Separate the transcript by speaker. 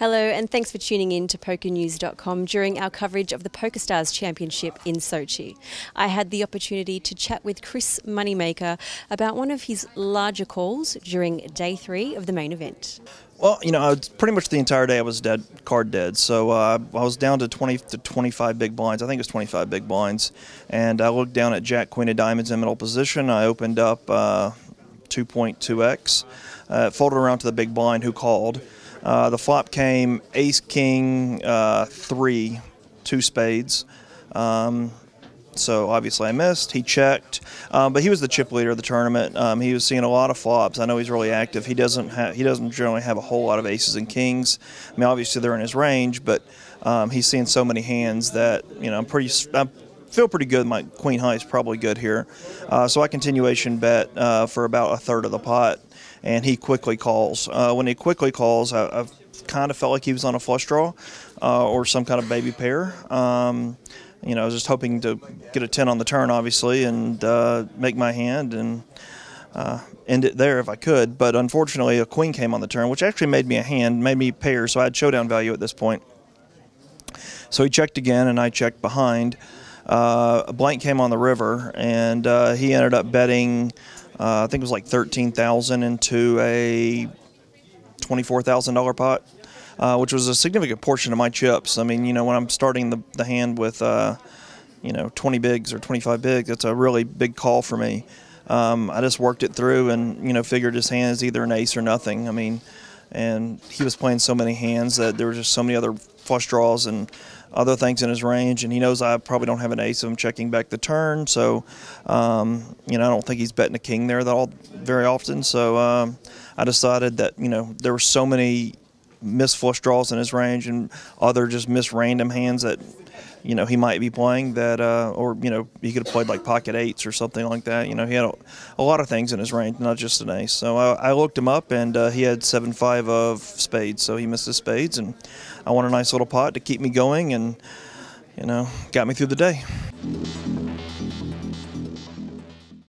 Speaker 1: Hello and thanks for tuning in to PokerNews.com during our coverage of the PokerStars Championship in Sochi. I had the opportunity to chat with Chris Moneymaker about one of his larger calls during day 3 of the main event.
Speaker 2: Well, pretty much the entire day I was card dead. So I was down to 20 to 25 big blinds. I think it was 25 big blinds. And I looked down at Jack, Queen of Diamonds in middle position. I opened up 2.2x. Folded around to the big blind who called. The flop came ace, king, 3, 2 spades. So obviously I missed. He checked, but he was the chip leader of the tournament. He was seeing a lot of flops. I know he's really active. He doesn't generally have a whole lot of aces and kings. I mean, obviously they're in his range, but he's seeing so many hands that I feel pretty good. My queen high is probably good here. So I continuation bet for about a third of the pot, and he quickly calls. When he quickly calls, I've kind of felt like he was on a flush draw or some kind of baby pair. I was just hoping to get a 10 on the turn, obviously, and make my hand and end it there if I could. But unfortunately, a queen came on the turn, which actually made me a hand, made me pair, so I had showdown value at this point. So he checked again, and I checked behind. A blank came on the river, and he ended up betting, I think it was like $13,000 into a $24,000 pot. Which was a significant portion of my chips. I mean, when I'm starting the hand with, 20 bigs or 25 bigs, that's a really big call for me. I just worked it through and, figured his hand is either an ace or nothing. I mean, and he was playing so many hands that there were just so many other flush draws and other things in his range, and he knows I probably don't have an ace, so I'm checking back the turn. So, I don't think he's betting a king there very often. So I decided that, there were so many missed flush draws in his range and other just missed random hands that he might be playing that or he could have played like pocket eights or something like that. He had a lot of things in his range, not just an ace. So I looked him up, and he had 7-5 of spades, so he missed his spades, and I won a nice little pot to keep me going and got me through the day.